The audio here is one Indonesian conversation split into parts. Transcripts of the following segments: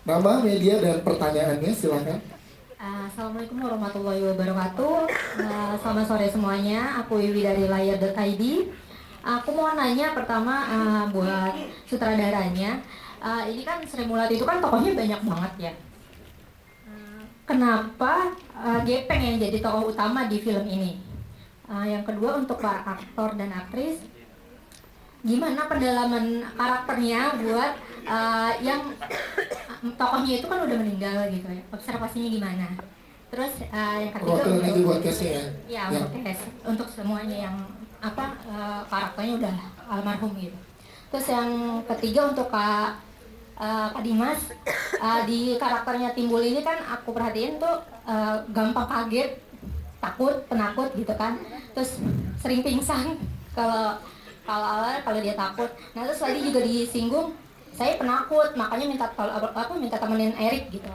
Nama, media, dan pertanyaannya silakan. Assalamualaikum warahmatullahi wabarakatuh. Selamat sore semuanya. Aku Wiwi dari layar.id. Aku mau nanya pertama buat sutradaranya. Ini kan Sri Mulat itu kan tokohnya banyak banget ya. Kenapa Gepeng yang jadi tokoh utama di film ini? Yang kedua untuk para aktor dan aktris, gimana pendalaman karakternya buat yang tokohnya itu kan udah meninggal gitu ya, observasinya gimana? Terus yang ketiga Perwakilan untuk lagi buat case ya. ya Ya. untuk tes untuk semuanya yang karakternya udah almarhum gitu. Terus yang ketiga untuk Kak Dimas, di karakternya Timbul ini kan aku perhatiin tuh gampang kaget, takut, penakut gitu kan. Terus sering pingsan kalau kalau awal kalau dia takut. Nah terus tadi juga disinggung saya penakut, makanya minta aku minta temenin Erik gitu.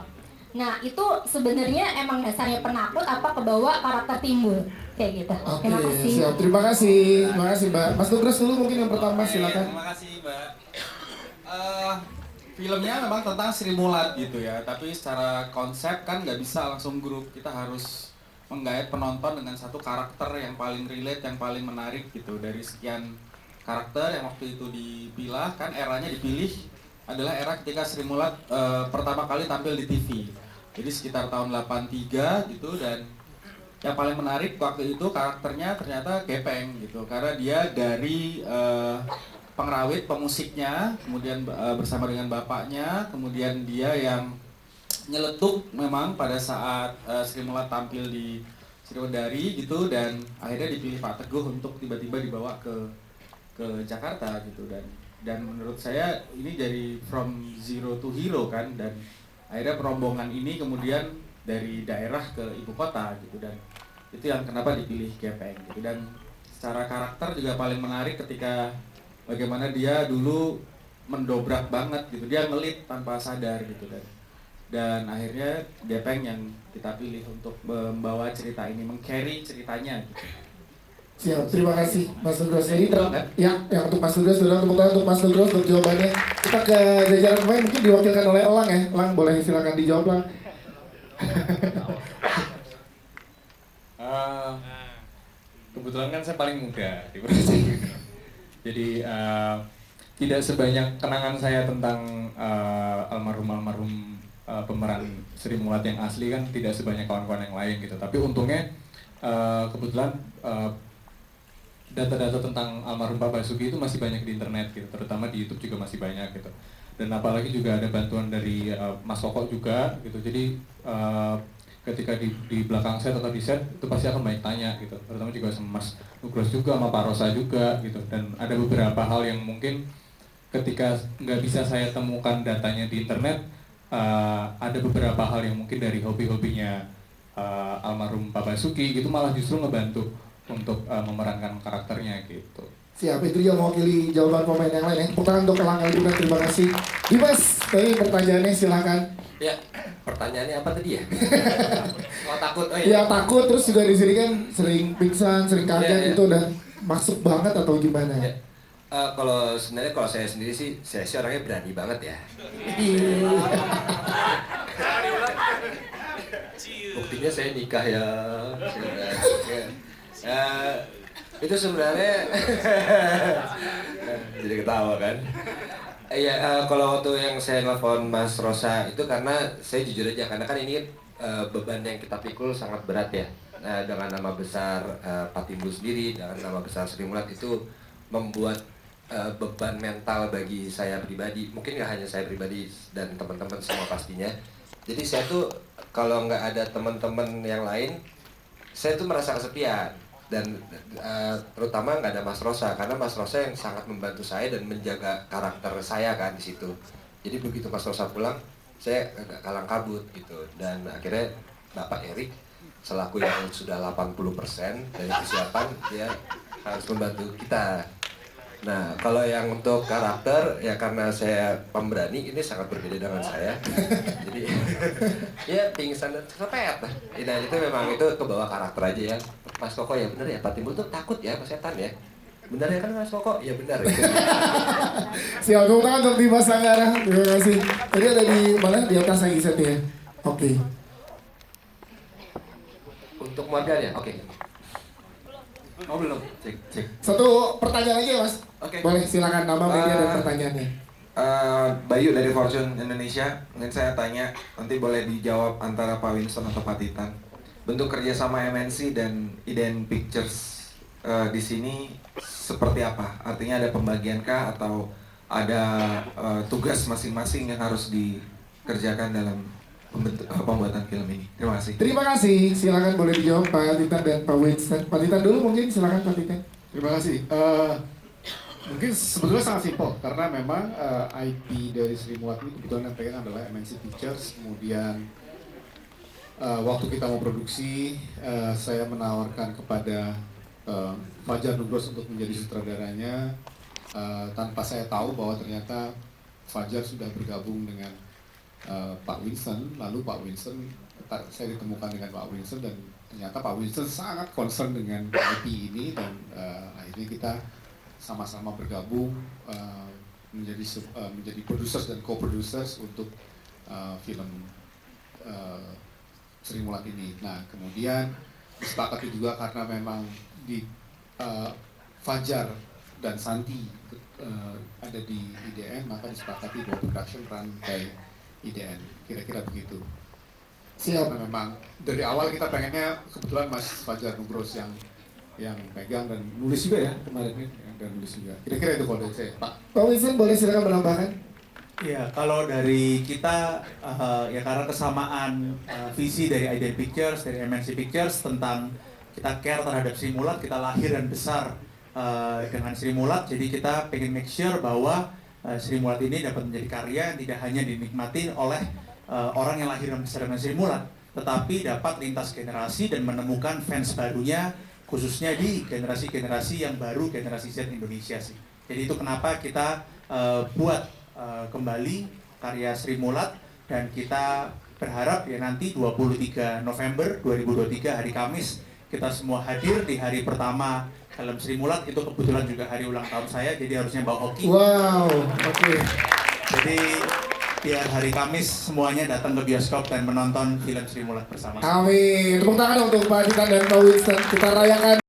Nah itu sebenarnya emang dasarnya penakut apa kebawa karakter Timbul kayak gitu. Oke, Terima kasih. siap. Terima kasih. Terima kasih, Mbak. Mas Nugros dulu mungkin yang pertama, Oke, silakan. terima kasih Mbak. Eh, Filmnya memang tentang Sri Mulat gitu ya, tapi secara konsep kan nggak bisa langsung grup. Kita harus menggait penonton dengan satu karakter yang paling relate, yang paling menarik gitu. Dari sekian karakter yang waktu itu dipilah, kan eranya dipilih adalah era ketika Sri Mulat pertama kali tampil di TV. Jadi sekitar tahun 83 gitu, dan yang paling menarik waktu itu karakternya ternyata Gepeng gitu, karena dia dari pengrawit, pemusiknya, kemudian bersama dengan bapaknya, kemudian dia yang nyeletuk memang pada saat Sri Mulat tampil di Sriwedari gitu, dan akhirnya dipilih Pak Teguh untuk tiba-tiba dibawa ke Jakarta gitu, dan menurut saya ini dari from zero to hero kan, dan akhirnya rombongan ini kemudian dari daerah ke ibu kota gitu, dan itu yang kenapa dipilih Gepeng gitu. Dan secara karakter juga paling menarik ketika bagaimana dia dulu mendobrak banget gitu, dia ngelit tanpa sadar gitu, dan akhirnya Gepeng yang kita pilih untuk membawa cerita ini, meng-carry ceritanya gitu. Siap, terima kasih Mas Nugros. Jadi ya, yang untuk Mas Nugros, sudah tepuk tangan untuk Mas Nugros untuk jawabannya. Kita ke jajaran pemain, mungkin diwakilkan oleh Elang ya. Elang, boleh silakan dijawab, Lang. Eh, Kebetulan kan saya paling muda di proyek. Jadi tidak sebanyak kenangan saya tentang almarhum pemeran Sri Mulat yang asli kan tidak sebanyak kawan-kawan yang lain gitu. Tapi untungnya kebetulan data-data tentang almarhum Pak Basuki itu masih banyak di internet gitu, terutama di YouTube juga masih banyak gitu. Dan apalagi juga ada bantuan dari Mas Koko juga gitu. Jadi ketika di belakang set atau di set itu pasti akan banyak tanya gitu, terutama juga sama Mas Nugros juga, sama Pak Rosa juga gitu. Dan ada beberapa hal yang mungkin ketika nggak bisa saya temukan datanya di internet, ada beberapa hal yang mungkin dari hobi-hobinya almarhum Pak Basuki gitu malah justru ngebantu untuk memerankan karakternya gitu. Siap, itu dia mewakili jawaban pemain yang lain ya. Tepuk tangan untuk Elang kali juga, terima kasih. Dimas, ini pertanyaannya silakan. Ya, pertanyaannya apa tadi ya? Oh takut, oh Ya ya. takut, terus juga di sini kan sering pingsan, sering kaget, Ya, ya. itu udah masuk banget atau gimana? Ya. Kalau sebenarnya kalau saya sendiri sih, saya sih orangnya berani banget ya. Buktinya saya nikah ya. Eh, itu sebenarnya jadi ketawa kan. Iya, kalau waktu yang saya nelfon Mas Rosa itu karena saya jujur aja, karena kan ini beban yang kita pikul sangat berat ya. Nah, dengan nama besar Pak Timbul sendiri, dengan nama besar Sri Mulat itu membuat beban mental bagi saya pribadi. Mungkin nggak hanya saya pribadi dan teman-teman semua pastinya. Jadi saya tuh kalau nggak ada teman-teman yang lain, saya tuh merasa kesepian. Dan terutama nggak ada Mas Rosa, karena Mas Rosa yang sangat membantu saya dan menjaga karakter saya kan di situ. Jadi begitu Mas Rosa pulang, saya agak kalang kabut gitu. Dan akhirnya Bapak Erik selaku yang sudah 80% dari persiapan, dia harus membantu kita. Nah, kalau yang untuk karakter, ya karena saya pemberani, ini sangat berbeda dengan saya. Jadi, ya pingsan dan kepepet. Nah, itu memang itu ke bawah karakter aja ya. Mas Koko ya bener ya, Pak Timbul tuh takut ya sama setan ya. Benar ya kan Mas Koko? Ya benar. Gitu. Siap, tepuk tangan untuk Dimas Anggara. Terima kasih. Tadi ada di mana? Di atas lagi setnya. Oke. Untuk Morgan ya? Oke. Oh belum. Cek, cek. Satu pertanyaan lagi ya Mas. Oke. Boleh silakan nama media dan pertanyaannya. Bayu dari Fortune Indonesia, mungkin saya tanya, nanti boleh dijawab antara Pak Winston atau Pak Titan. Bentuk kerjasama MNC dan Iden Pictures di sini seperti apa? Artinya ada pembagian kah atau ada tugas masing-masing yang harus dikerjakan dalam pembuatan film ini? Terima kasih. Terima kasih. Silakan boleh dijawab Pak Titan dan Pak Winston. Pak Titan dulu mungkin, silakan Pak Titan. Terima kasih. Mungkin sebetulnya sangat simpel karena memang IP dari Sri Mulat ini kebetulan yang pegang adalah MNC Pictures. Kemudian waktu kita mau produksi, saya menawarkan kepada Fajar Nugros untuk menjadi sutradaranya tanpa saya tahu bahwa ternyata Fajar sudah bergabung dengan Pak Winston. Lalu Pak Winston, saya ditemukan dengan Pak Winston dan ternyata Pak Winston sangat concern dengan IP ini dan akhirnya kita sama-sama bergabung menjadi producers dan co-producers untuk film Sri Mulat ini. Nah kemudian disepakati juga karena memang di Fajar dan Santi ada di IDN, maka disepakati bahwa production run by IDN, kira-kira begitu. Siap. Karena memang dari awal kita pengennya kebetulan Mas Fajar Nugros yang pegang dan nulis juga ya kemarin ini, dan nulis juga. Kira-kira itu kalau dari saya, Pak. Pak Winston boleh silakan menambahkan. Ya, kalau dari kita ya karena kesamaan visi dari Iden Pictures, dari MNC Pictures tentang kita care terhadap Sri Mulat, kita lahir dan besar dengan Sri Mulat, jadi kita pengen make sure bahwa Sri Mulat ini dapat menjadi karya yang tidak hanya dinikmati oleh orang yang lahir dan besar dengan Sri Mulat, tetapi dapat lintas generasi dan menemukan fans barunya, khususnya di generasi-generasi yang baru, generasi Z Indonesia sih. Jadi itu kenapa kita buat kembali karya Sri Mulat, dan kita berharap ya nanti 23 November 2023 hari Kamis kita semua hadir di hari pertama film Sri Mulat. Itu kebetulan juga hari ulang tahun saya, jadi harusnya bawa hoki. Wow, oke. Jadi biar hari Kamis semuanya datang ke bioskop dan menonton film Sri Mulat bersama. Amin. Tepuk tangan untuk Pak Titan dan Pak Winston. Kita rayakan